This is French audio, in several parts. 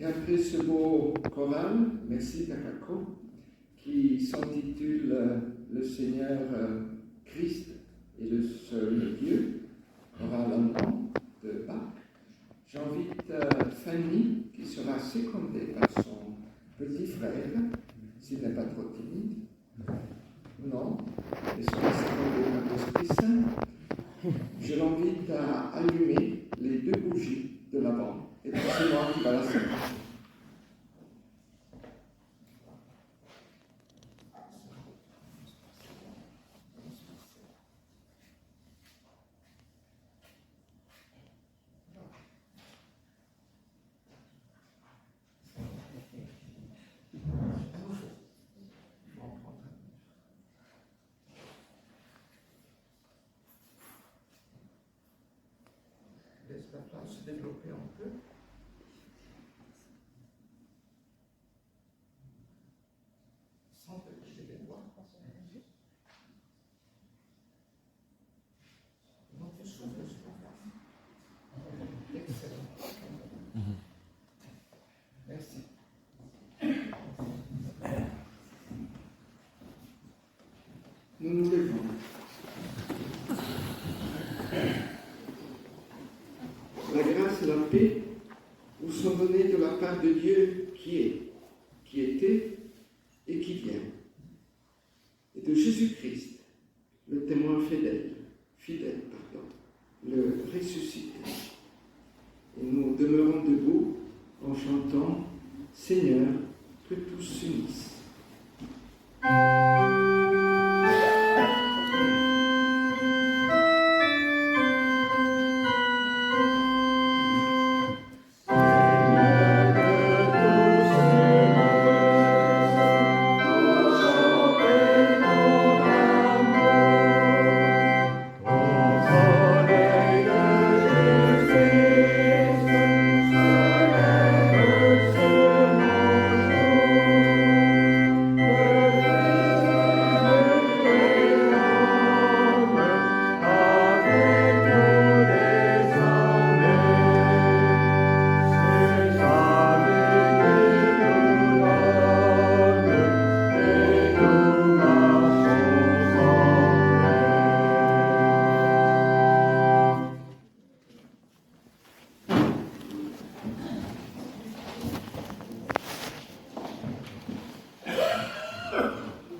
après ce beau choral, merci Takako, qui s'intitule Le Seigneur Christ est le seul Dieu, choral allemand de Bach, j'invite Fanny, qui sera secondée par son petit frère, s'il n'est pas trop timide. Non, elle sera secondée par l'Esprit Saint. Je l'invite à allumer les 2 bougies de la bande. Et puis c'est moi qui va la faire. Laisse la place se développer un peu. Sans te bouger les doigts. Non, tu souffles. Excellent. Merci. Nous nous levons. La grâce et la paix vous sont données de la part de Dieu qui est, qui était et qui vient, et de Jésus-Christ, le témoin fidèle, le ressuscité. Et nous demeurons debout en chantant « Seigneur, que tous s'unissent ».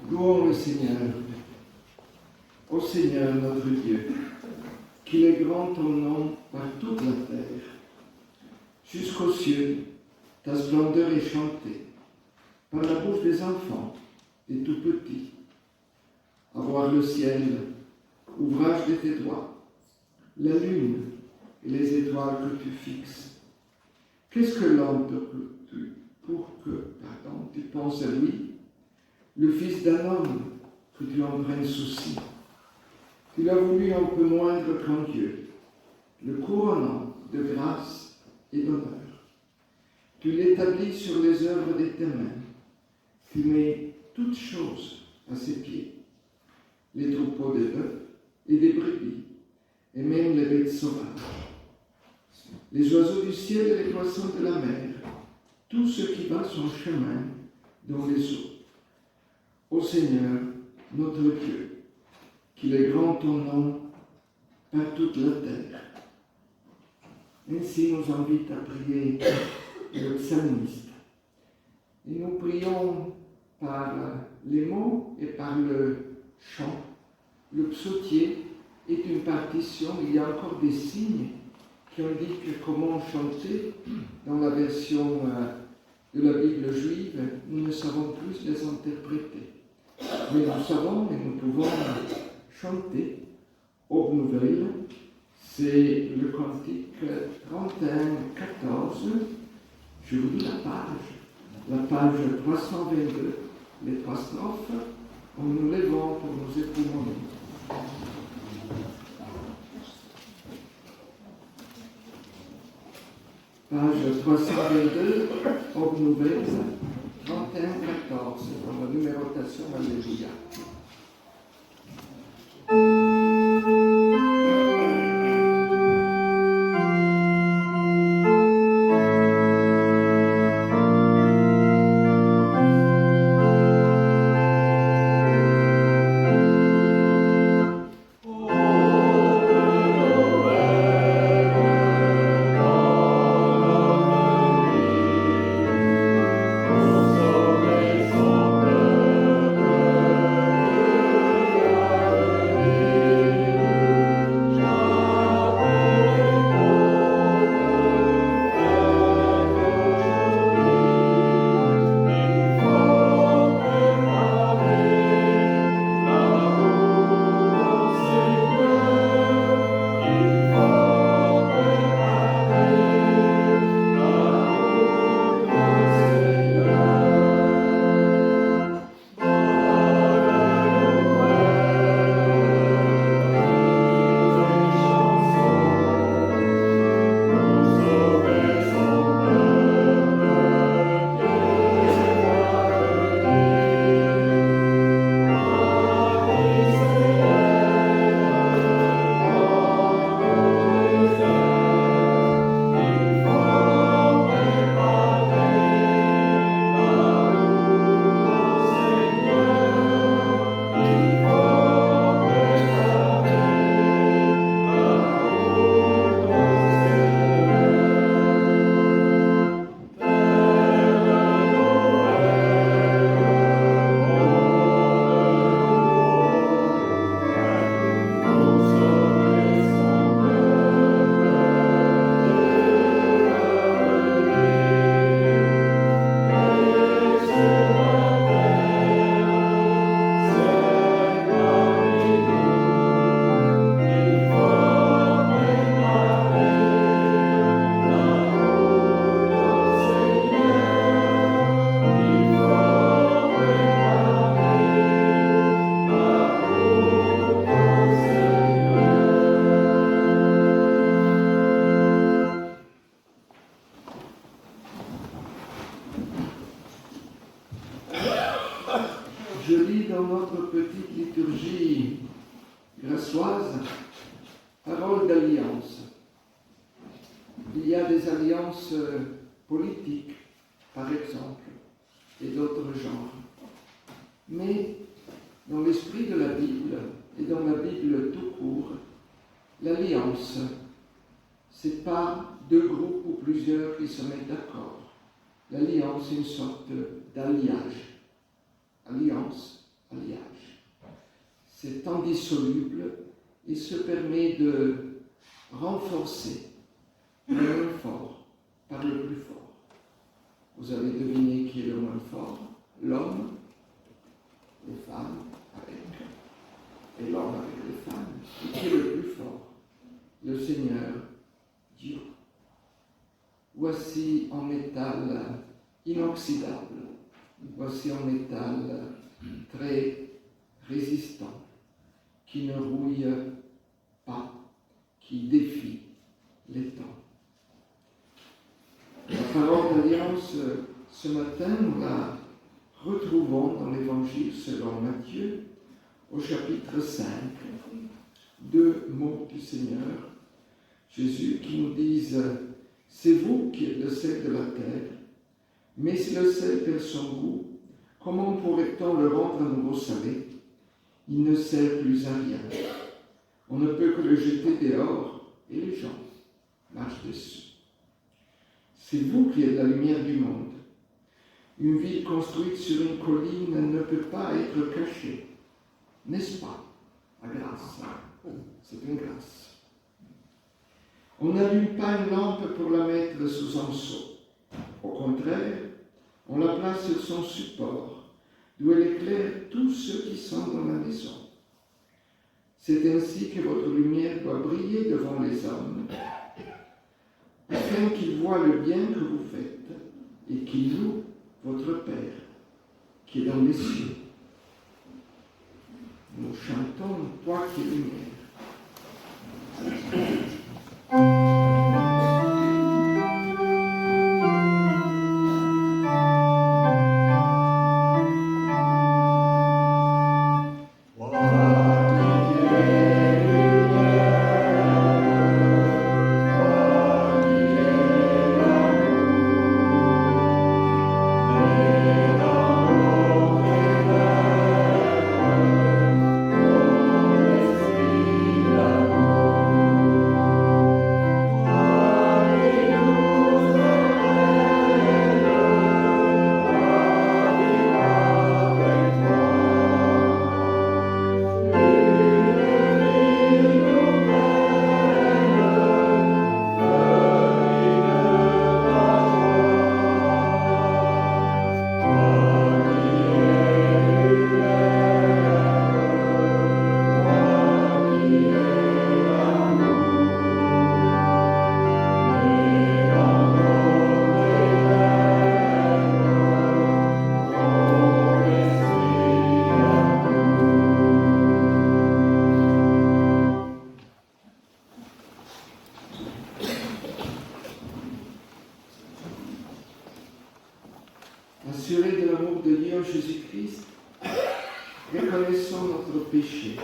Louons le Seigneur. Ô Seigneur notre Dieu, qu'il est grand ton nom par toute la terre. Jusqu'aux cieux, ta splendeur est chantée par la bouche des enfants, des tout petits. À voir le ciel, ouvrage de tes doigts, la lune et les étoiles que tu fixes. Qu'est-ce que l'homme pour que tu penses à lui, le fils d'un homme, que tu en prennes souci. Tu l'as voulu un peu moindre qu'un Dieu, le couronnant de grâce et d'honneur. Tu l'établis sur les œuvres de tes mains. Tu mets toutes choses à ses pieds, les troupeaux des bœufs et des brebis, et même les bêtes sauvages, les oiseaux du ciel et les poissons de la mer, tout ce qui va son chemin dans les eaux. Ô Seigneur, notre Dieu, qu'il est grand ton nom par toute la terre. Ainsi nous invite à prier le psalmiste. Et nous prions par les mots et par le chant. Le psautier est une partition, il y a encore des signes qui indiquent comment chanter. Dans la version de la Bible juive, nous ne savons plus les interpréter. Mais nous savons et nous pouvons chanter Aube Nouvelle. C'est le cantique 31-14. Je vous dis la page 322, les 3 strophes, en nous levant pour nous époumoner. Page 322, Aube Nouvelle, 31-14, dans la numérotation Alléluia. dit dans notre petite liturgie grassoise, parole d'alliance. Il y a des alliances politiques, par exemple, et d'autres genres. Mais dans l'esprit de la Bible, et dans la Bible tout court, l'alliance, ce n'est pas deux groupes ou plusieurs qui se mettent d'accord. L'alliance est une sorte d'alliage. Alliance, alliage. C'est indissoluble et se permet de renforcer le moins fort par le plus fort. Vous avez deviné qui est le moins fort? L'homme, les femmes avec, et l'homme avec les femmes. Et qui est le plus fort? Le Seigneur, Dieu. Voici en métal inoxydable, voici en métal très résistant, qui ne rouille pas, qui défie les temps. La parole d'alliance, ce matin, nous la retrouvons dans l'Évangile selon Matthieu, au chapitre 5, 2 mots du Seigneur. Jésus qui nous disent « C'est vous qui êtes le sel de la terre, mais si le sel perd son goût, comment pourrait-on le rendre à nouveau salé? Il ne sert plus à rien. On ne peut que le jeter dehors et les gens marchent dessus. C'est vous qui êtes la lumière du monde. Une ville construite sur une colline ne peut pas être cachée. N'est-ce pas? La grâce. C'est une grâce. On n'allume pas une lampe pour la mettre sous un seau. Au contraire, on la place sur son support, d'où elle éclaire tous ceux qui sont dans la maison. C'est ainsi que votre lumière doit briller devant les hommes, afin qu'ils voient le bien que vous faites et qu'ils louent votre Père qui est dans les cieux. Nous chantons « Toi qui es lumière ». Assurés de l'amour de Dieu en Jésus-Christ, reconnaissons notre péché.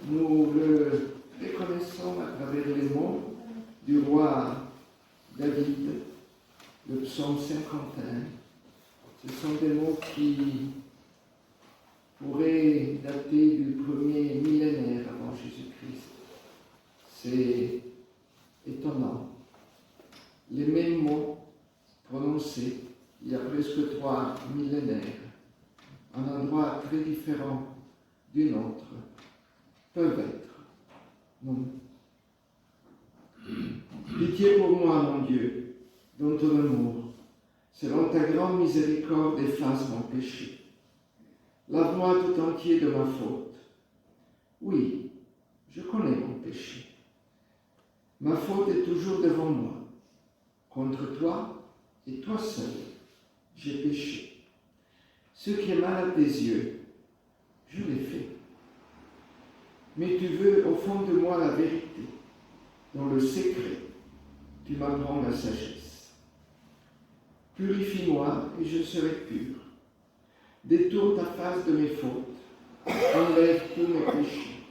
Nous le reconnaissons à travers les mots du roi David, le psaume 51. Ce sont des mots qui pourraient dater du premier millénaire avant Jésus-Christ. C'est étonnant. Les mêmes mots prononcés il y a presque 3 millénaires, un endroit très différent du nôtre, peuvent être non. Pitié pour moi, mon Dieu, dans ton amour, selon ta grande miséricorde, efface mon péché. Lave-moi tout entier de ma faute. Oui, je connais mon péché. Ma faute est toujours devant moi. Contre toi et toi seul, j'ai péché. Ce qui est mal à tes yeux, je l'ai fait. Mais tu veux au fond de moi la vérité. Dans le secret, tu m'apprends la sagesse. Purifie-moi et je serai pur. Détourne ta face de mes fautes, enlève tous mes péchés.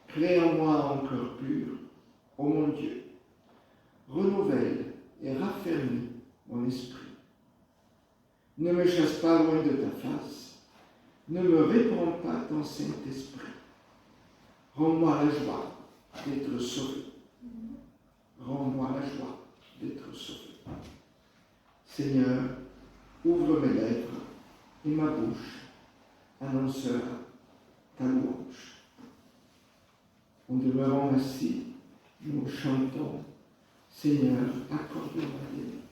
Crée en moi un cœur pur, ô mon Dieu. Renouvelle et raffermis mon esprit. Ne me chasse pas loin de ta face, ne me réponds pas ton Saint-Esprit. Rends-moi la joie d'être sauvé. Rends-moi la joie d'être sauvé. Seigneur, ouvre mes lèvres et ma bouche annoncera ta louange. En demeurant assis, nous chantons, Seigneur, accorde-moi tes mains.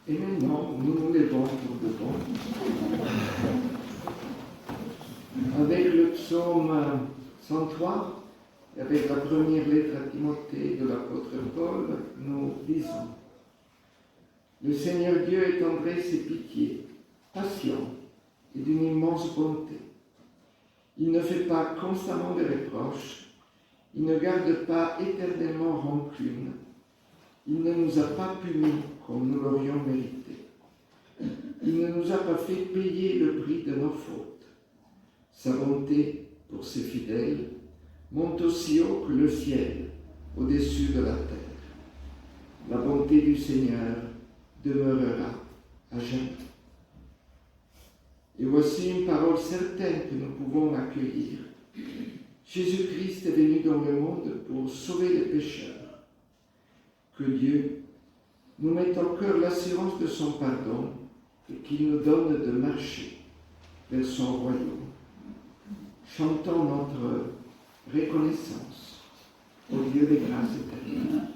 Et maintenant, nous nous levons pour de bon. Avec le psaume 103, et avec la première lettre à Timothée de l'apôtre Paul, nous disons: Le Seigneur Dieu est tendresse et pitié, patient et d'une immense bonté. Il ne fait pas constamment de reproches, il ne garde pas éternellement rancune. Il ne nous a pas punis comme nous l'aurions mérité. Il ne nous a pas fait payer le prix de nos fautes. Sa bonté pour ses fidèles monte aussi haut que le ciel au-dessus de la terre. La bonté du Seigneur demeurera à jamais. Et voici une parole certaine que nous pouvons accueillir. Jésus-Christ est venu dans le monde pour sauver les pécheurs. Que Dieu nous mette en cœur l'assurance de son pardon et qu'il nous donne de marcher vers son royaume. Chantons notre reconnaissance au Dieu des grâces éternelles.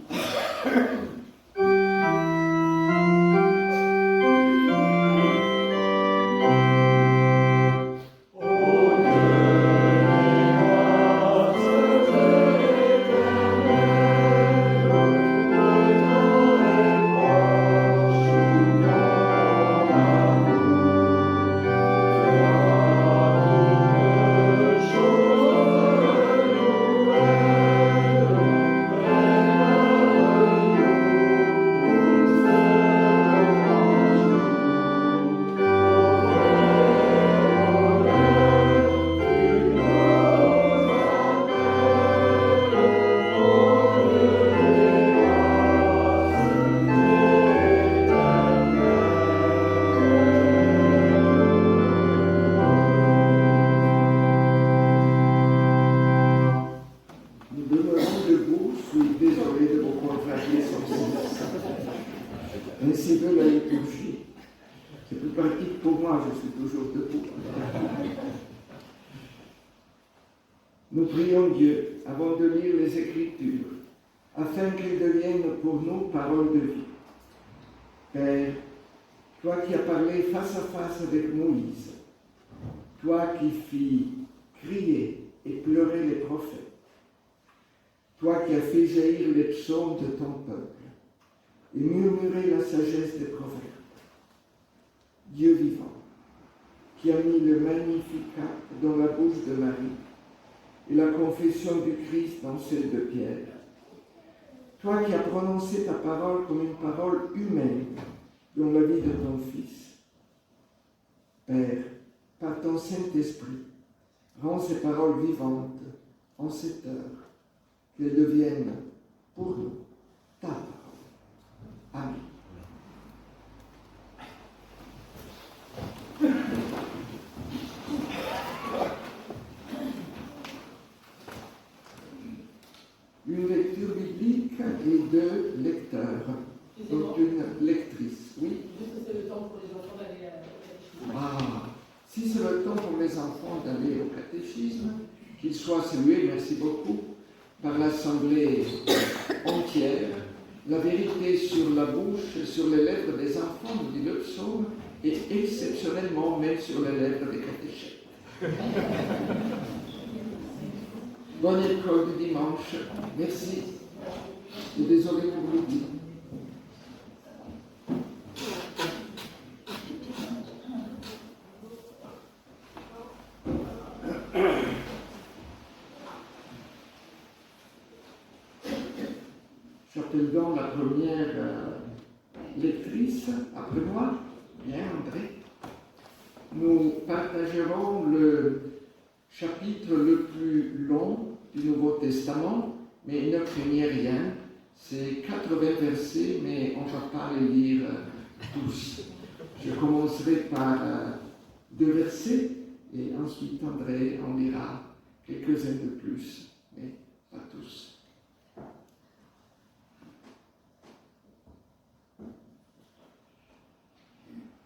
Ainsi veut la liturgie. C'est plus pratique pour moi, je suis toujours debout. Nous prions Dieu avant de lire les Écritures, afin qu'elles deviennent pour nous paroles de vie. Père, toi qui as parlé face à face avec Moïse, toi qui fis crier et pleurer les prophètes, toi qui as fait jaillir les psaumes de ton peuple, et murmurer la sagesse des prophètes. Dieu vivant, qui a mis le Magnificat dans la bouche de Marie et la confession du Christ dans celle de Pierre, toi qui as prononcé ta parole comme une parole humaine dans la vie de ton Fils, Père, par ton Saint-Esprit, rends ces paroles vivantes en cette heure, qu'elles deviennent pour nous ta parole. une lecture biblique et deux lecteurs. Donc une lectrice, oui. Juste que c'est le temps pour les enfants d'aller au catéchisme. Ah, si c'est le temps pour les enfants d'aller au catéchisme, qu'ils soient salués, merci beaucoup, par l'Assemblée entière. La vérité sur la bouche, sur les lèvres des enfants, nous dit le psaume, et exceptionnellement même sur les lèvres des catéchètes. Bonne école du dimanche. Merci. Et désolé pour l'oubli. J'appelle donc la première lectrice après moi. Bien, André. Nous partagerons le chapitre le plus long du Nouveau Testament, mais ne craignez rien. C'est 80 versets, mais on ne va pas les lire tous. Je commencerai par 2 versets, et ensuite André en lira quelques-uns de plus, mais pas tous.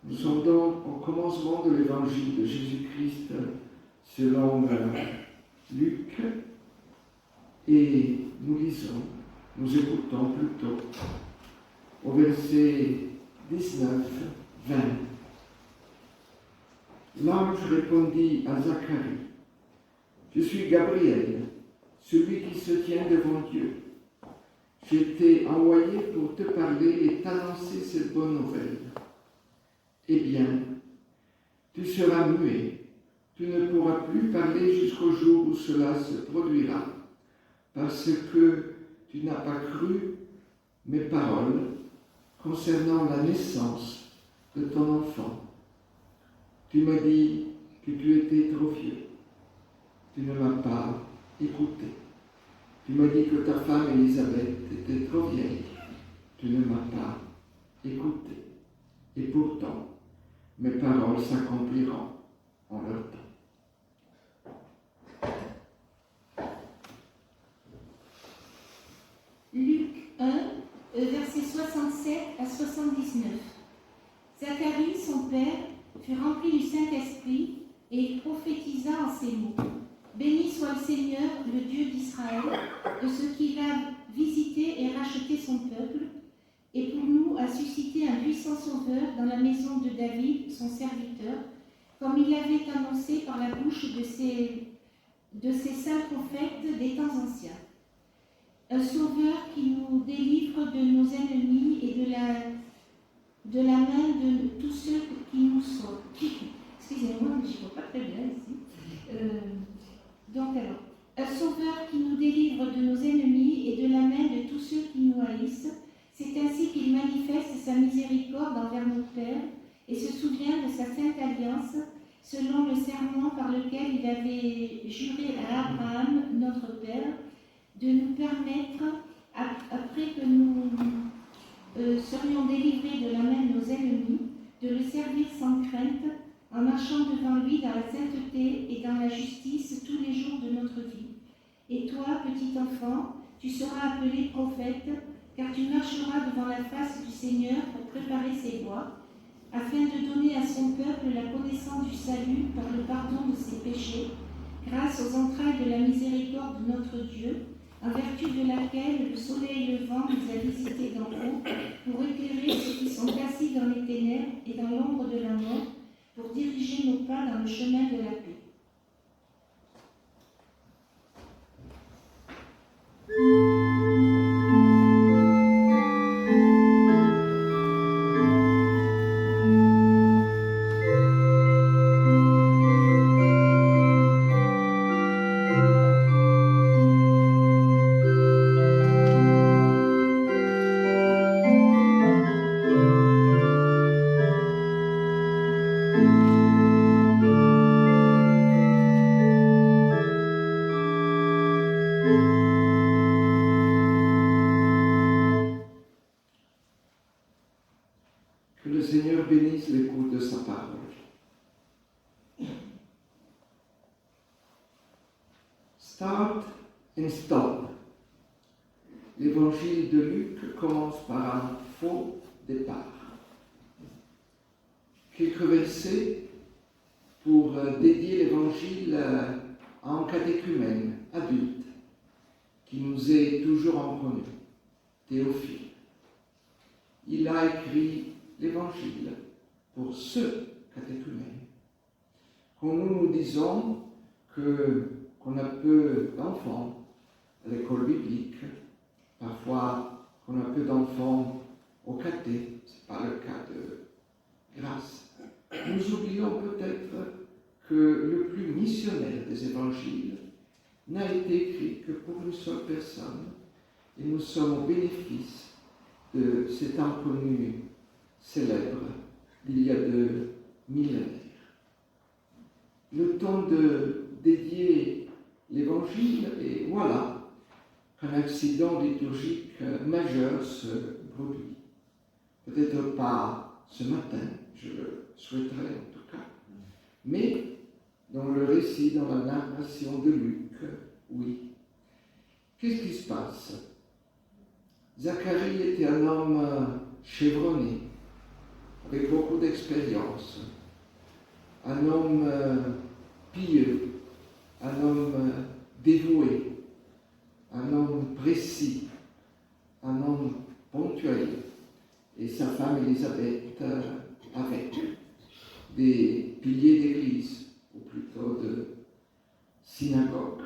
Nous sommes donc au commencement de l'évangile de Jésus-Christ selon Luc, et nous lisons, nous écoutons plutôt au verset 19, 20. L'ange répondit à Zacharie, « Je suis Gabriel, celui qui se tient devant Dieu. J'ai été envoyé pour te parler et t'annoncer cette bonne nouvelle. Eh bien, tu seras muet, tu ne pourras plus parler jusqu'au jour où cela se produira, parce que tu n'as pas cru mes paroles concernant la naissance de ton enfant. Tu m'as dit que tu étais trop vieux. Tu ne m'as pas écouté. Tu m'as dit que ta femme Élisabeth était trop vieille. Tu ne m'as pas écouté. Et pourtant, mes paroles s'accompliront en leur temps. » Luc 1, versets 67 à 79. Zacharie, son père, fut rempli du Saint-Esprit et prophétisa en ces mots. Béni soit le Seigneur, le Dieu d'Israël, de ce qu'il a visité et racheté son peuple, et pour nous a suscité un puissant sauveur dans la maison de David, son serviteur, comme il l'avait annoncé par la bouche de ses saints prophètes des temps anciens. Un sauveur qui nous délivre de nos ennemis et de la main de tous ceux qui nous sont. Excusez-moi, mais je ne vois pas très bien ici. Un sauveur qui nous délivre de nos ennemis et de la main de tous ceux qui nous haïssent. C'est ainsi qu'il manifeste sa miséricorde envers nos pères et se souvient de sa sainte alliance, selon le serment par lequel il avait juré à Abraham, notre père, de nous permettre, après que nous serions délivrés de la main de nos ennemis, de le servir sans crainte, en marchant devant lui dans la sainteté et dans la justice tous les jours de notre vie. Et toi, petit enfant, tu seras appelé prophète, car tu marcheras devant la face du Seigneur pour préparer ses voies, afin de donner à son peuple la connaissance du salut par le pardon de ses péchés, grâce aux entrailles de la miséricorde de notre Dieu, en vertu de laquelle le soleil levant nous a visités d'en haut, pour éclairer ceux qui sont assis dans les ténèbres et dans l'ombre de la mort, pour diriger nos pas dans le chemin de la paix. Que le Seigneur bénisse l'écoute de sa parole. Start and stop. l'évangile de Luc commence par un faux départ. Quelques versets pour dédier l'évangile à un catéchumène adulte qui nous est toujours inconnu, Théophile. Il a écrit l'évangile pour ce catéchumène. Quand nous disons qu'on a peu d'enfants à l'école biblique, parfois qu'on a peu d'enfants au caté, ce n'est pas le cas de Grâce, nous oublions peut-être que le plus missionnaire des évangiles n'a été écrit que pour une seule personne, et nous sommes au bénéfice de cet inconnu célèbre d'il y a 2 millénaires. Le temps de dédier l'évangile, et voilà qu'un accident liturgique majeur se produit. Peut-être pas ce matin, je le souhaiterais en tout cas, mais dans le récit, dans la narration de Luc, oui. Qu'est-ce qui se passe? Zacharie était un homme chevronné, avec beaucoup d'expérience, un homme pieux, un homme dévoué, un homme précis, un homme ponctuel, et sa femme Élisabeth avec des piliers d'église, ou plutôt de synagogue.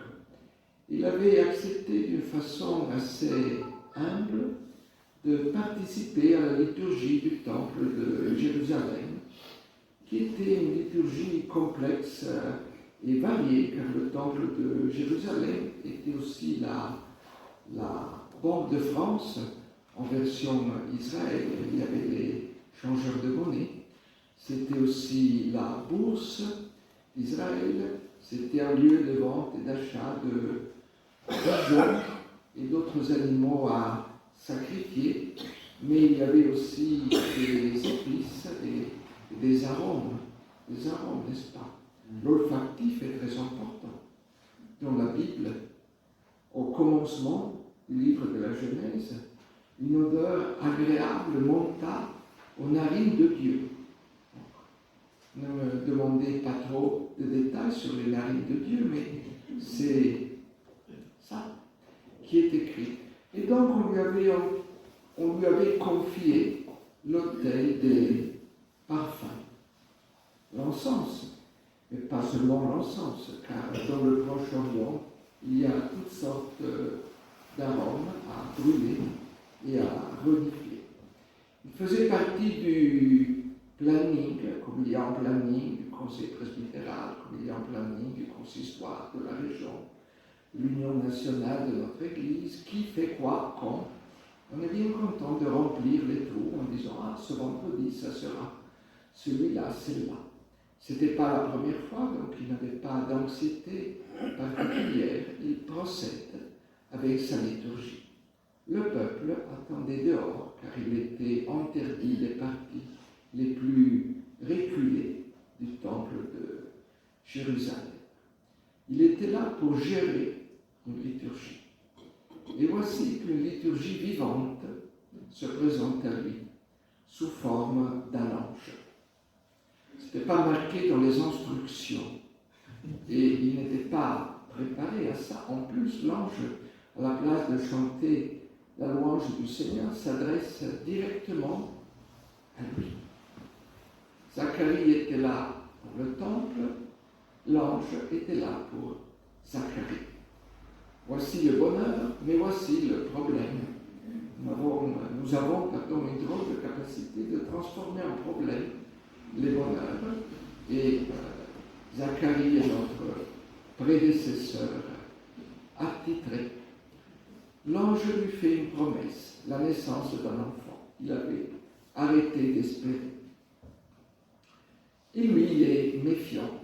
Il avait accepté d'une façon assez humble de participer à la liturgie du temple de Jérusalem, qui était une liturgie complexe et variée, car le temple de Jérusalem était aussi la Banque de France en version Israël. Il y avait les changeurs de monnaie. C'était aussi la bourse d'Israël. C'était un lieu de vente et d'achat de pigeons et d'autres animaux à sacrifier. Mais il y avait aussi des épices et des arômes. Des arômes, n'est-ce pas? L'olfactif est très important. Dans la Bible, au commencement du livre de la Genèse, une odeur agréable monta aux narines de Dieu. Ne me demandez pas trop de détails sur les narines de Dieu, mais c'est ça qui est écrit. Et donc on lui avait confié l'autel des parfums, l'encens, mais pas seulement l'encens, car dans le Proche-Orient, il y a toutes sortes d'arômes à brûler et à renifler. Il faisait partie du planning, comme il y a un planning du conseil presbytéral, comme il y a un planning du consistoire de la région, l'union nationale de notre Église, qui fait quoi, quand. On est bien content de remplir les trous en disant « Ah, ce vendredi, ça sera celui-là, celle-là ». Ce n'était pas la première fois, donc il n'avait pas d'anxiété particulière. Il procède avec sa liturgie. Le peuple attendait dehors, car il était interdit des parties les plus reculées du temple de Jérusalem. Il était là pour gérer une liturgie. Et voici qu'une liturgie vivante se présente à lui, sous forme d'un ange. Ce n'était pas marqué dans les instructions, et il n'était pas préparé à ça. En plus, l'ange, à la place de chanter la louange du Seigneur, s'adresse directement à lui. Zacharie était là pour le temple, l'ange était là pour Zacharie. Voici le bonheur, mais voici le problème. Nous avons une drôle de capacité de transformer en problème les bonheurs. Et Zacharie est notre prédécesseur attitré. L'ange lui fait une promesse, la naissance d'un enfant. Il avait arrêté d'espérer. Et lui, il est méfiant.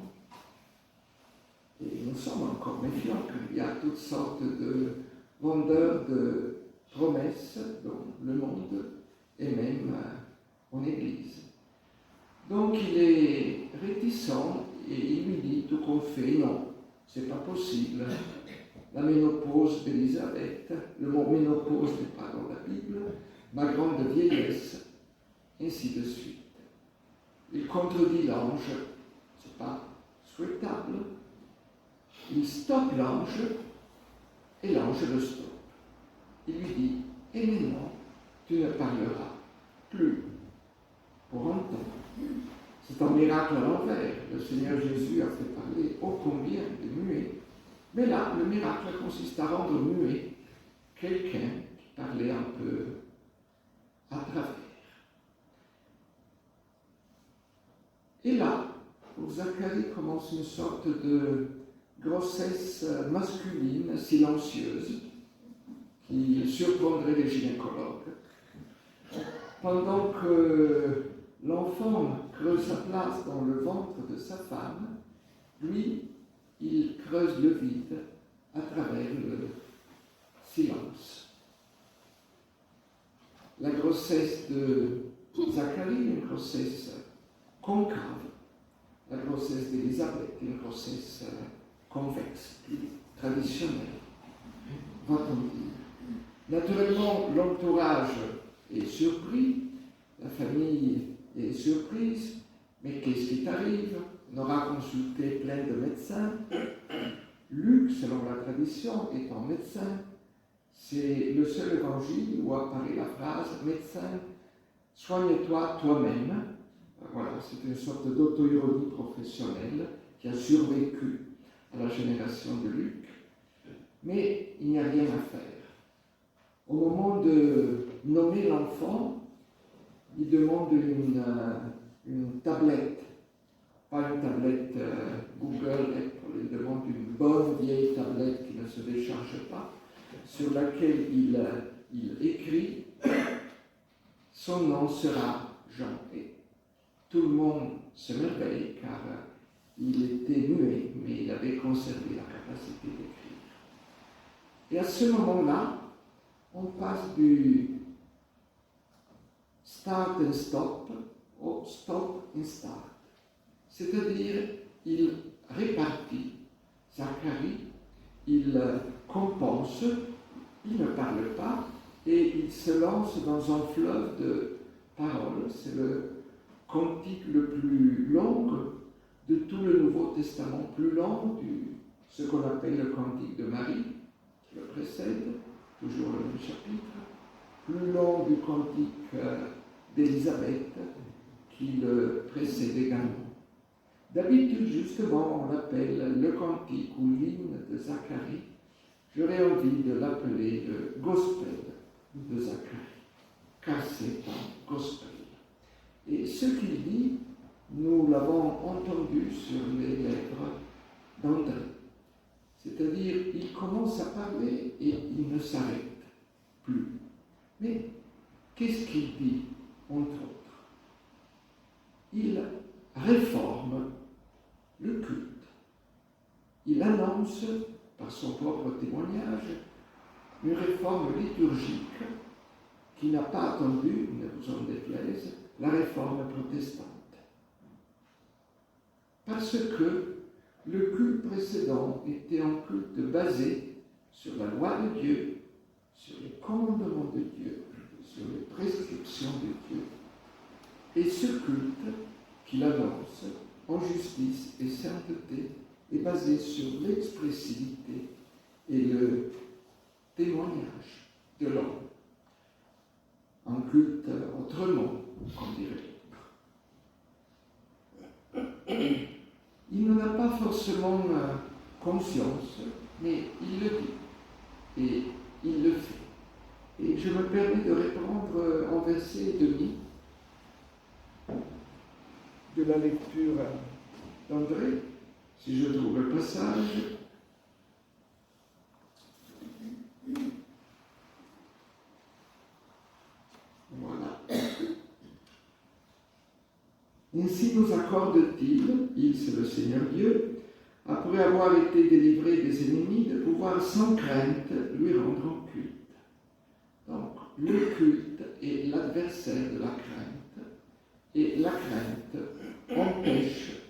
Et nous sommes encore méfiants, car il y a toutes sortes de vendeurs de promesses dans le monde et même en Église. Donc il est réticent et il lui dit tout qu'on fait, non, c'est pas possible. la ménopause d'Élisabeth, le mot ménopause n'est pas dans la Bible, ma grande vieillesse, ainsi de suite. Il contredit l'ange, c'est pas souhaitable. Il stoppe l'ange et l'ange le stoppe. Il lui dit, et maintenant, tu ne parleras plus pour un temps. C'est un miracle à l'envers. Le Seigneur Jésus a fait parler ô combien de muets. Mais là, le miracle consiste à rendre muet quelqu'un qui parlait un peu à travers. Et là, pour Zacharie commence une sorte de grossesse masculine, silencieuse, qui surprendrait les gynécologues. Pendant que l'enfant creuse sa place dans le ventre de sa femme, lui, il creuse le vide à travers le silence. La grossesse de Zacharie, une grossesse concave. La grossesse d'Élisabeth, une grossesse convexe, plus traditionnelle, va-t-on dire. Naturellement, l'entourage est surpris, la famille est surprise, mais qu'est-ce qui t'arrive? On aura consulté plein de médecins. Luc, selon la tradition, étant médecin, c'est le seul évangile où apparaît la phrase « Médecin, soigne-toi toi-même ». Voilà, c'est une sorte d'auto-ironie professionnelle qui a survécu à la génération de Luc. Mais il n'y a rien à faire. Au moment de nommer l'enfant, il demande une tablette, pas une tablette Google, il demande une bonne vieille tablette qui ne se décharge pas, sur laquelle il écrit « Son nom sera Jean ». Et tout le monde se merveille car il était muet, mais il avait conservé la capacité d'écrire. Et à ce moment-là, on passe du start and stop au stop and start. C'est-à-dire, il répartit Zacharie, il compense, il ne parle pas et il se lance dans un fleuve de paroles. C'est le cantique le plus long de tout le Nouveau Testament, plus long ce qu'on appelle le cantique de Marie, qui le précède, toujours le même chapitre, plus long du cantique d'Élisabeth, qui le précède également. D'habitude, justement, on l'appelle le cantique ou l'hymne de Zacharie. J'aurais envie de l'appeler le gospel de Zacharie, car c'est un gospel. Et ce qu'il dit, nous l'avons entendu sur les lèvres d'André. C'est-à-dire, il commence à parler et il ne s'arrête plus. Mais qu'est-ce qu'il dit, entre autres? Il réforme le culte. Il annonce, par son propre témoignage, une réforme liturgique qui n'a pas attendu, ne vous en déplaise, la réforme protestante. Parce que le culte précédent était un culte basé sur la loi de Dieu, sur les commandements de Dieu, sur les prescriptions de Dieu. Et ce culte qu'il annonce en justice et sainteté est basé sur l'expressivité et le témoignage de l'homme. Un culte autrement, on dirait. Il n'en a pas forcément conscience, mais il le dit et il le fait. Et je me permets de reprendre un verset et demi de la lecture d'André, si je trouve le passage. Voilà. Ainsi nous accorde-t-il, il c'est le Seigneur Dieu, après avoir été délivré des ennemis, de pouvoir sans crainte lui rendre un culte. Donc, le culte est l'adversaire de la crainte, et la crainte empêche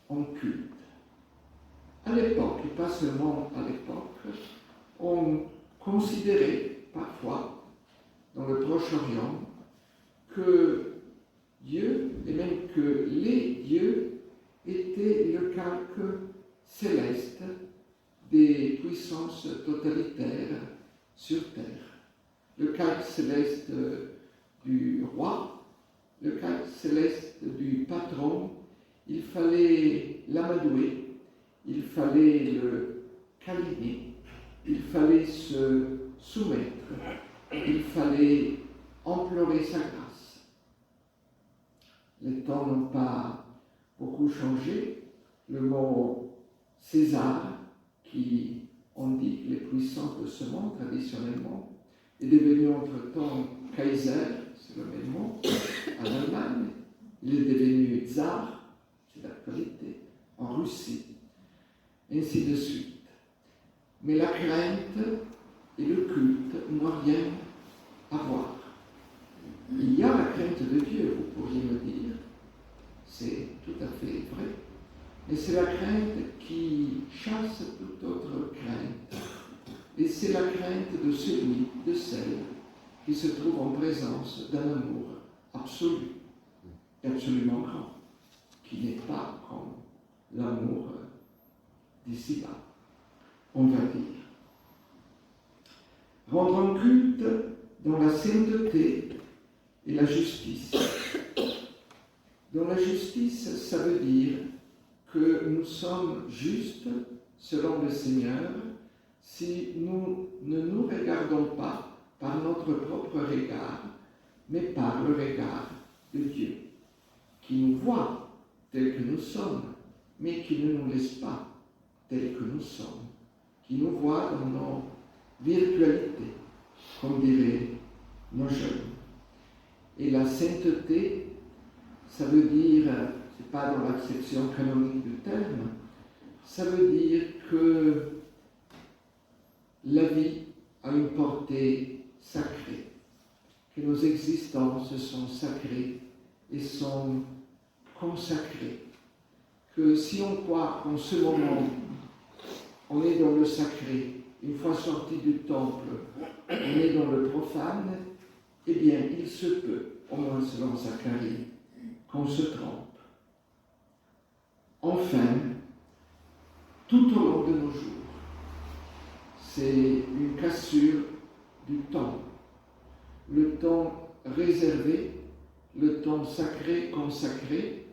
un culte. À l'époque, et pas seulement à l'époque, ont considéré parfois dans le Proche-Orient que Dieu, et même que les dieux, étaient le calque céleste des puissances totalitaires sur terre. Le calque céleste du roi, le calque céleste du patron, il fallait l'amadouer, il fallait le câliner, il fallait se soumettre, il fallait implorer sa grâce. Les temps n'ont pas beaucoup changé. Le mot César, qui on dit que les puissants de ce monde traditionnellement, est devenu entre-temps Kaiser, c'est le même mot, en Allemagne. Il est devenu Tsar, c'est l'actualité, en Russie, ainsi de suite. Mais la crainte et le culte n'ont rien à voir. Il y a la crainte de Dieu, vous pourriez me dire, c'est tout à fait vrai, mais c'est la crainte qui chasse toute autre crainte. Et c'est la crainte de celui, de celle, qui se trouve en présence d'un amour absolu, et absolument grand, qui n'est pas comme l'amour d'ici-bas, on va dire. Rendre un culte dans la sainteté et la justice. Dans la justice, ça veut dire que nous sommes justes selon le Seigneur si nous ne nous regardons pas par notre propre regard, mais par le regard de Dieu, qui nous voit tels que nous sommes, mais qui ne nous laisse pas tels que nous sommes, qui nous voit dans nos virtualités, comme diraient nos jeunes. Et la sainteté, ça veut dire, c'est pas dans l'acception canonique du terme, ça veut dire que la vie a une portée sacrée, que nos existences sont sacrées et sont consacrées, que si on croit qu'en ce moment on est dans le sacré, une fois sorti du temple, on est dans le profane, eh bien il se peut, au moins selon Zacharie, qu'on se trompe. Enfin, tout au long de nos jours, c'est une cassure du temps. Le temps réservé, le temps sacré, consacré,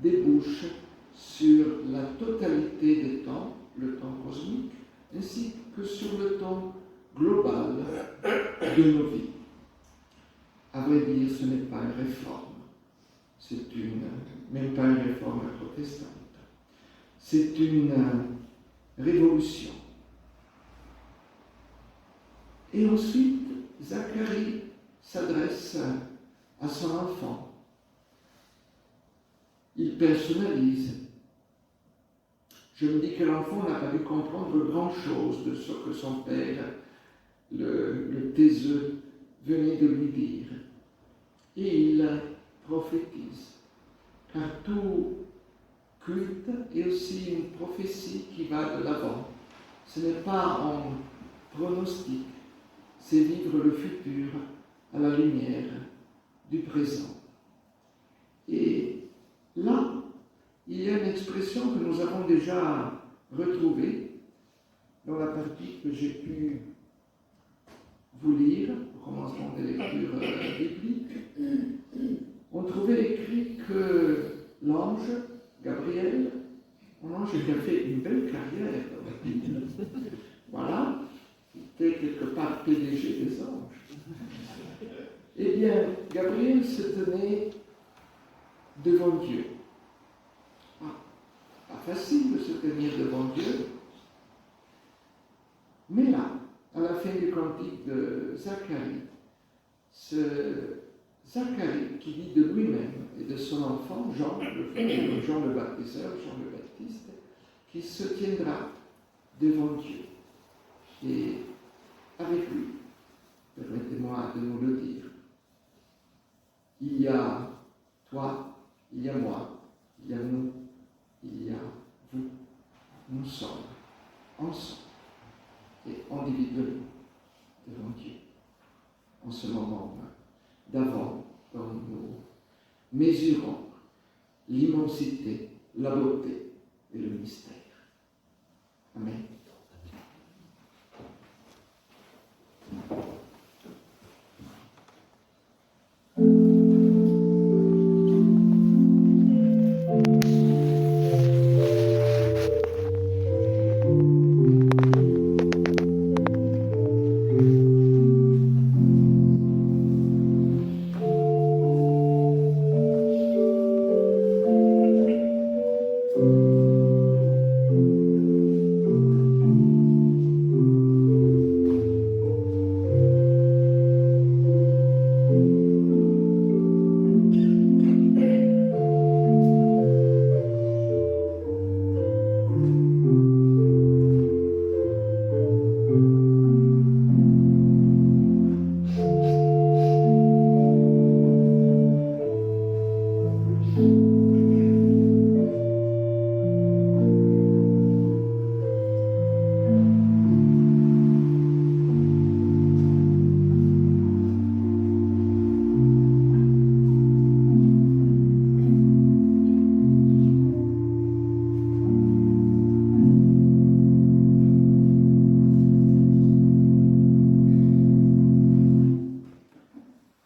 débouche sur la totalité des temps, le temps cosmique, ainsi que sur le temps global de nos vies. À vrai dire, ce n'est pas une réforme, même pas une réforme protestante, c'est une révolution. Et ensuite, Zacharie s'adresse à son enfant. Il personnalise. Je me dis que l'enfant n'a pas dû comprendre grand-chose de ce que son père, le taiseux, venait de lui dire. Et il prophétise. Car tout culte est aussi une prophétie qui va de l'avant. Ce n'est pas un pronostic, c'est vivre le futur à la lumière du présent. Et là, il y a une expression que nous avons déjà retrouvée dans la partie que j'ai pu vous lire au commencement des lectures bibliques. On trouvait écrit que l'ange Gabriel, un ange qui a fait une belle carrière dans la Bible, voilà, il était quelque part PDG des anges. Eh bien, Gabriel se tenait devant Dieu. Pas facile de se tenir devant Dieu, mais là, à la fin du cantique de Zacharie, ce Zacharie qui dit de lui-même et de son enfant, Jean le baptiseur, Jean le Baptiste, qui se tiendra devant Dieu et avec lui. Permettez-moi de nous le dire. Il y a toi, il y a moi, il y a nous, il y a vous. Nous sommes ensemble et individuellement. en ce moment d'avant, quand nous mesurons l'immensité, la beauté et le mystère. Amen.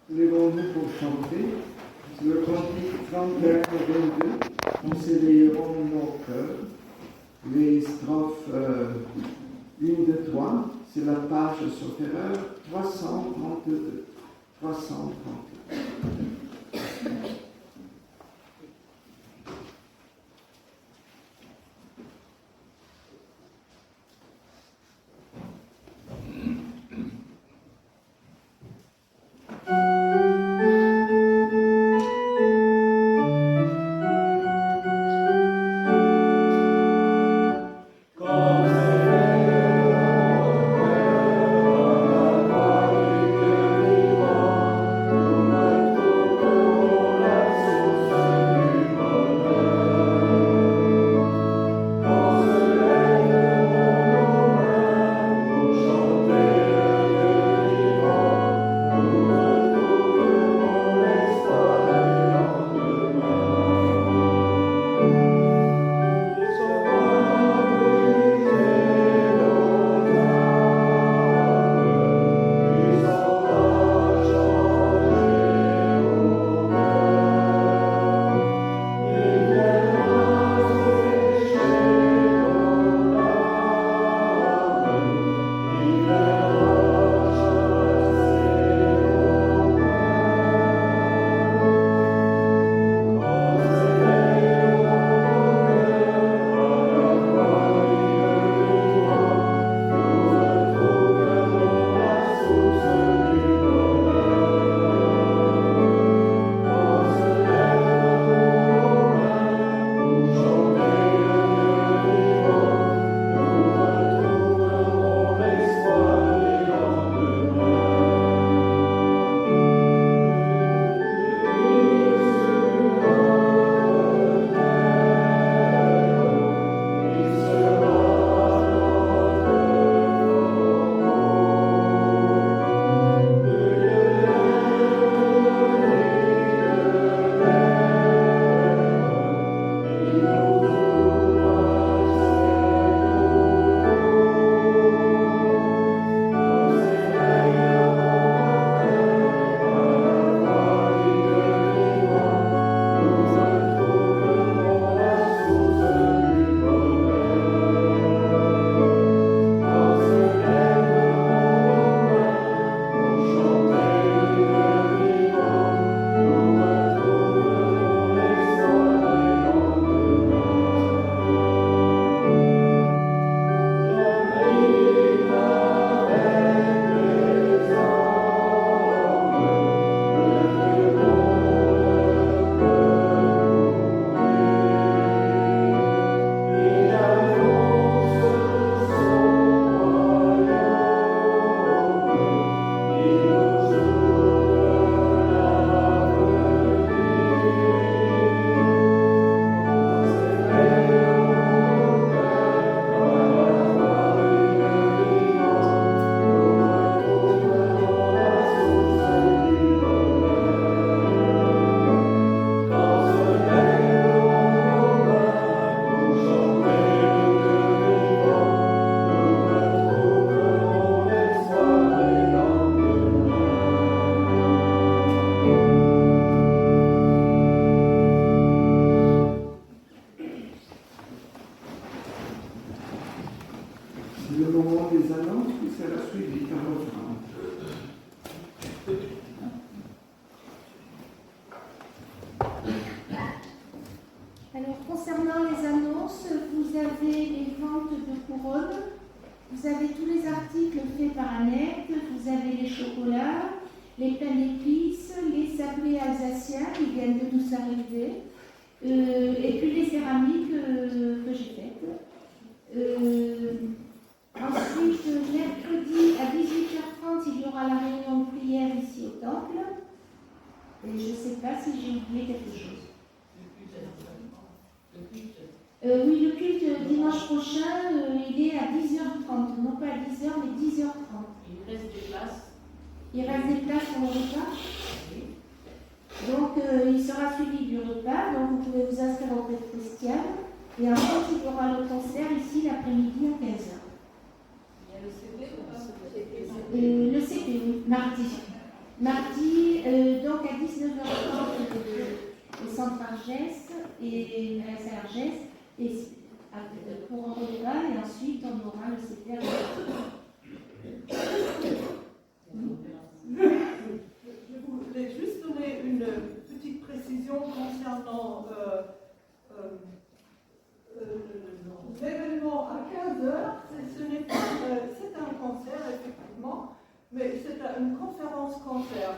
Levons-nous pour chanter. C'est le cantique 31 et 22. Nous éveillerons nos cœurs. Les strophes 1 de 3, c'est la page sauf erreur 332. 332. Comme les pains d'épices, les sablés alsaciens qui viennent de nous arriver, et puis les céramiques que j'ai faites. Ensuite, mercredi à 18h30, il y aura la réunion de prière ici au temple. Et je ne sais pas si j'ai oublié quelque chose. Oui, le culte dimanche prochain, il est à 10h30, non pas à 10h, mais 10h30. Il reste des places. Il reste des places pour le repas. Donc, il sera suivi du repas, donc vous pouvez vous inscrire au prêtre Christian. Et ensuite, il y aura le concert ici l'après-midi à 15h. Il y a le CD ou pas? Le CD, oui, mardi. Mardi, donc à 19h30 au centre Argès et à Saint-Argès, et pour un repas, et ensuite on aura le CD à Je voulais juste donner une petite précision concernant l'événement à 15h. C'est un concert, effectivement, mais c'est une conférence-concert.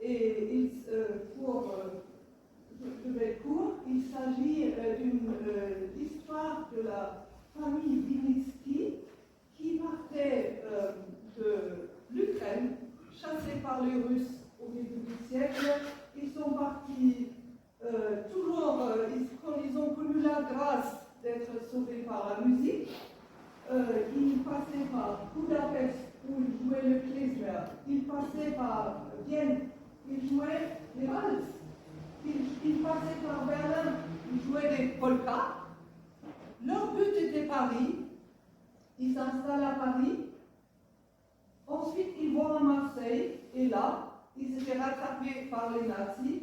Et je vais court, il s'agit d'une histoire de la famille Vinitsky qui partait de l'Ukraine, chassés par les Russes au début du siècle. Ils sont partis ils ont connu la grâce d'être sauvés par la musique. Ils passaient par Budapest où ils jouaient le klezmer. Ils passaient par Vienne, ils jouaient les valses. Ils passaient par Berlin, ils jouaient des polkas. Leur but était Paris. Ils s'installent à Paris. Ensuite, ils vont à Marseille, et là, ils étaient rattrapés par les nazis.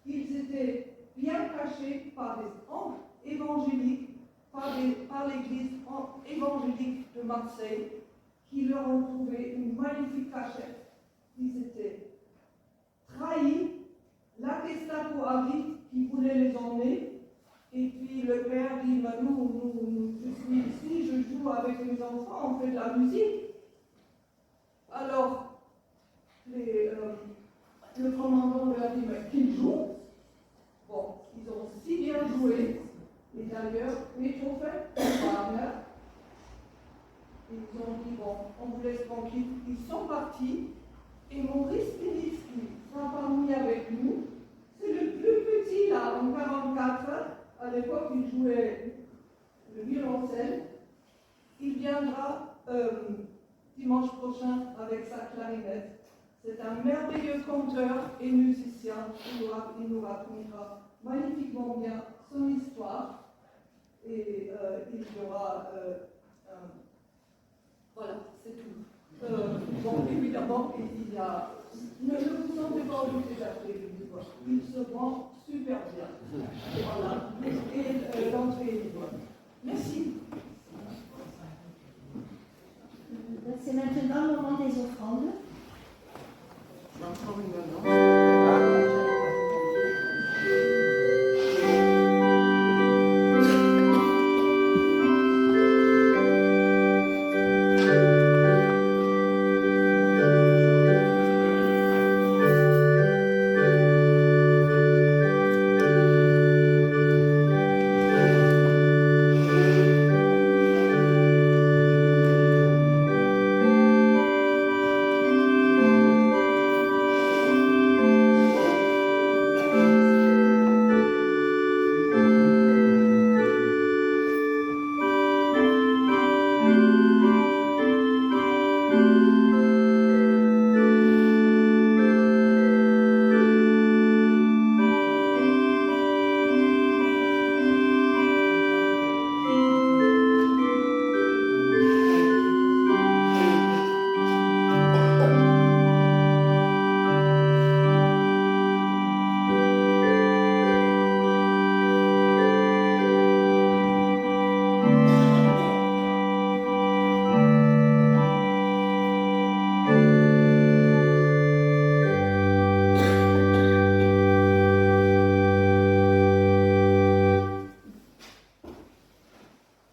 Ils étaient bien cachés par des évangéliques, par l'église évangélique de Marseille, qui leur ont trouvé une magnifique cachette. Ils étaient trahis. La Gestapo arrive, qui voulait les emmener, et puis le père dit, je suis ici, je joue avec mes enfants, on fait de la musique. Alors, le commandant leur dit, mais qu'ils jouent. Bon, ils ont si bien joué, et d'ailleurs, Beethoven, Wagner, ils ont dit, bon, on vous laisse tranquille. Ils sont partis, et Maurice Vinitsky sera parmi avec nous. C'est le plus petit là, en 1944. À l'époque, il jouait le violoncelle. Il viendra dimanche prochain avec sa clarinette. C'est un merveilleux conteur et musicien. Il nous racontera magnifiquement bien son histoire. Et il y aura... voilà, c'est tout. Bon, évidemment, il y a... Ne vous sentez pas obligé d'acheter le livre. Il se vend super bien. Voilà. Et l'entrée est libre. Merci. C'est maintenant le moment des offrandes. Encore une annonce.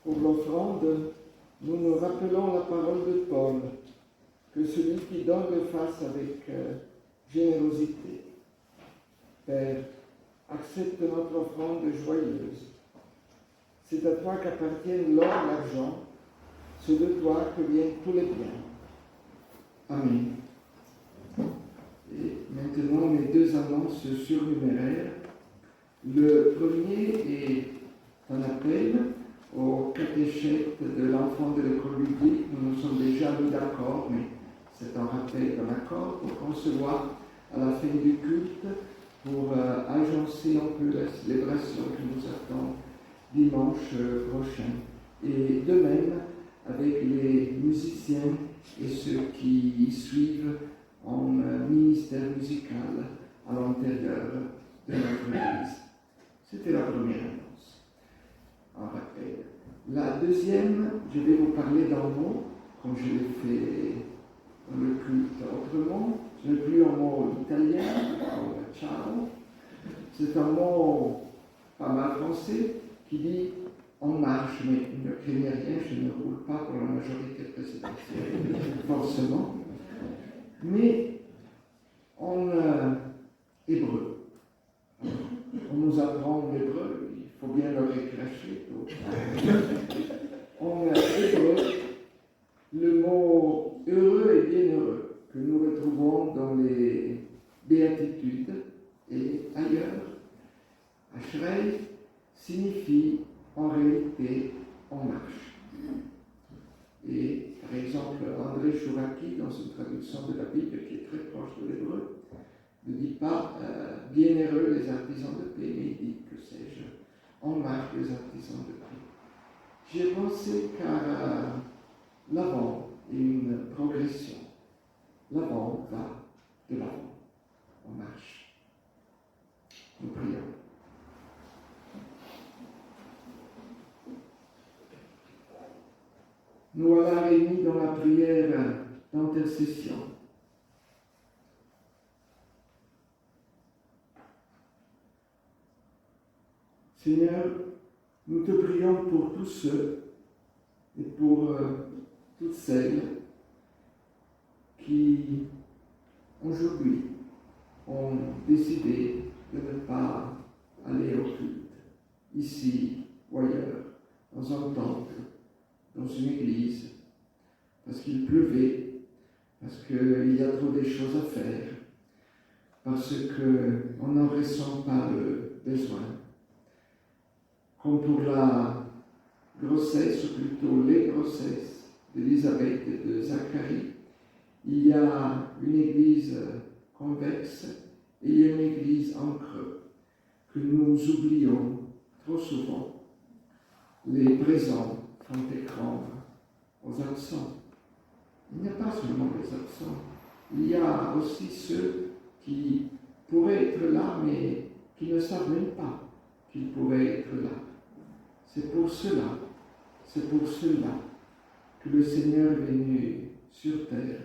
Pour l'offrande, nous nous rappelons la parole de Paul, que celui qui donne le face avec générosité. Père, accepte notre offrande joyeuse. C'est à toi qu'appartiennent l'or, l'argent, c'est de toi que viennent tous les biens. Amen. Et maintenant, mes deux annonces surnuméraires. Le premier est un appel aux catéchètes de l'enfant de l'école biblique. Nous nous sommes déjà mis d'accord, mais c'est un rappel d'un accord pour concevoir à la fin du culte, pour agencer un peu la célébration qui nous attend dimanche prochain. Et de même avec les musiciens et ceux qui y suivent en ministère musical à l'intérieur de notre Église. C'était la première annonce. Un rappel. La deuxième, je vais vous parler d'un mot, comme je l'ai fait dans le culte autrement. Ce n'est plus un mot italien, comme ciao. C'est un mot pas mal français qui dit en marche, mais ne craignez rien, je ne roule pas pour la majorité présidentielle, forcément. Mais en hébreu. On nous apprend l'hébreu, il faut bien le recracher. En hébreu, le mot heureux et bienheureux que nous retrouvons dans les béatitudes et ailleurs, Ashrei signifie en réalité en marche. Et par exemple, André Chouraki, dans une traduction de la Bible qui est très proche de l'hébreu, ne dit pas bienheureux les artisans de paix, mais il dit, que sais-je, en marche les artisans de paix. J'y ai pensé car l'avant est une progression. L'avant va de l'avant, en marche. Nous prions. Nous voilà réunis dans la prière d'intercession. Seigneur, nous te prions pour tous ceux et pour toutes celles qui, aujourd'hui, ont décidé de ne pas aller au culte, ici ou ailleurs, dans un temple, dans une église, parce qu'il pleuvait, parce qu'il y a trop de choses à faire, parce qu'on n'en ressent pas le besoin. Comme pour la grossesse, ou plutôt les grossesses d'Élisabeth et de Zacharie, il y a une église convexe et il y a une église en creux que nous oublions trop souvent. Les présents font écran aux absents. Il n'y a pas seulement les absents, il y a aussi ceux qui pourraient être là, mais qui ne savent même pas qu'ils pourraient être là. C'est pour cela que le Seigneur est venu sur terre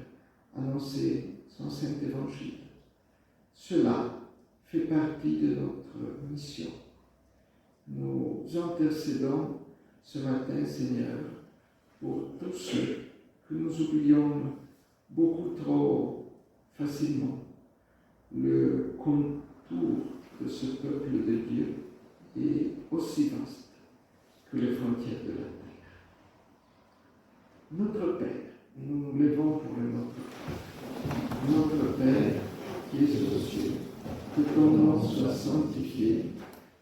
annoncer son saint évangile. Cela fait partie de notre mission. Nous intercédons ce matin, Seigneur, pour tous ceux que nous oublions beaucoup trop facilement. Le contour de ce peuple de Dieu est aussi vaste que les frontières de la terre. Notre Père, nous nous levons pour le Notre Père. Notre Père, qui es aux cieux, que ton nom soit sanctifié,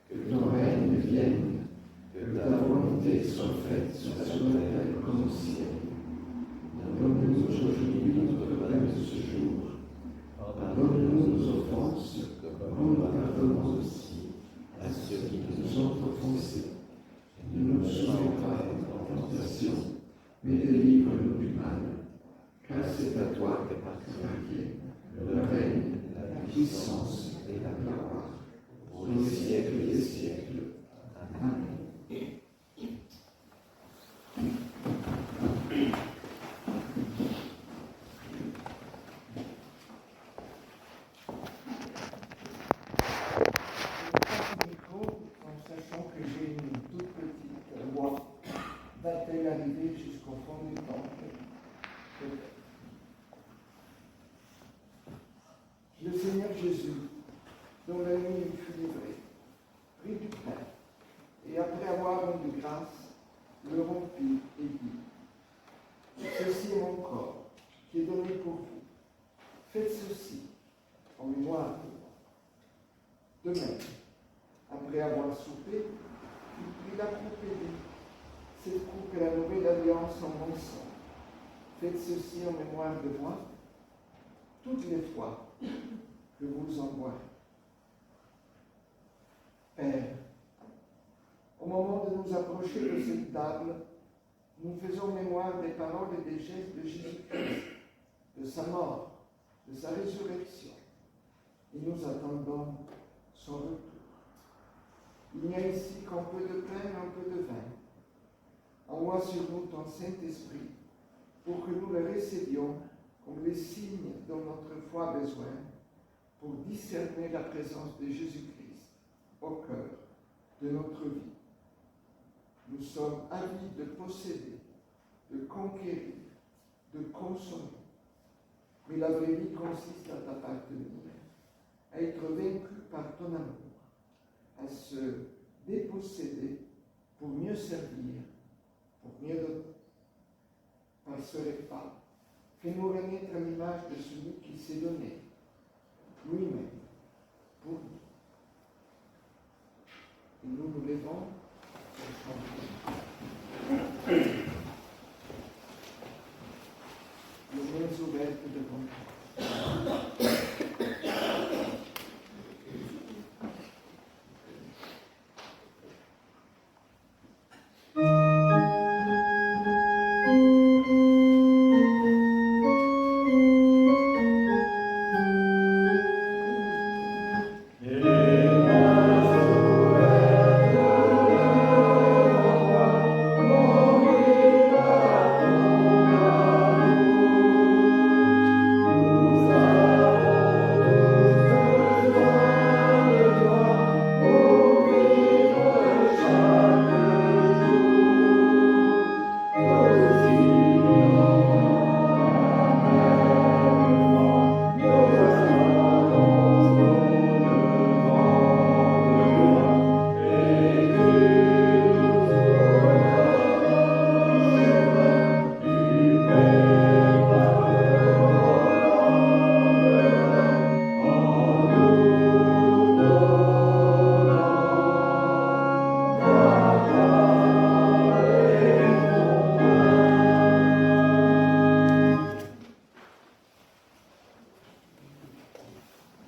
que ton règne vienne, que ta volonté soit faite sur la terre comme au ciel. Donne-nous aujourd'hui notre pain de ce jour. Pardonne-nous nos offenses, comme nous pardonnons aussi à ceux qui nous ont offensés. Ne nous soumets pas en tentation, mais délivre-nous du mal, car c'est à toi qu'appartiennent le règne, la puissance et la gloire, pour les siècles des siècles. Amen. Le Seigneur Jésus, dont la nuit il fut livré, prit du pain, et après avoir rendu grâce, le rompit et dit, ceci est mon corps, qui est donné pour vous. Faites ceci en mémoire de moi. De même, après avoir soupé, il prit la coupe et dit, cette coupe est la nouvelle alliance en mon sang. Faites ceci en mémoire de moi, toutes les fois que vous en boirez. Père, au moment de nous approcher de cette table, nous faisons mémoire des paroles et des gestes de Jésus-Christ, de sa mort, de sa résurrection, et nous attendons son retour. Il n'y a ici qu'un peu de pain et un peu de vin. Envoie sur nous ton Saint-Esprit pour que nous le recevions comme les signes dont notre foi a besoin pour discerner la présence de Jésus-Christ au cœur de notre vie. Nous sommes avides de posséder, de conquérir, de consommer. Mais la vraie vie consiste à t'appartenir, à être vaincu par ton amour, à se déposséder pour mieux servir, pour mieux donner. Par ce repas, fais-nous renaître à l'image de celui qui s'est donné, lui-même, pour nous. Et nous nous levons pour chanter. Les mains ouvertes devant toi.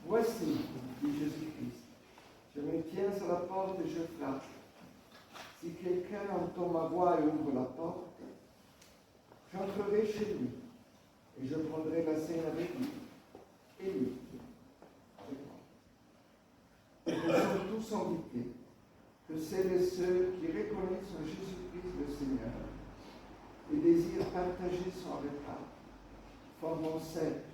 Voici, dit Jésus-Christ, je me tiens à la porte et je frappe. Si quelqu'un entend ma voix et ouvre la porte, j'entrerai chez lui et je prendrai la scène avec lui et lui avec moi. Nous sommes tous invités, que celles et ceux qui reconnaissent en Jésus-Christ le Seigneur et désirent partager son repas forment un cercle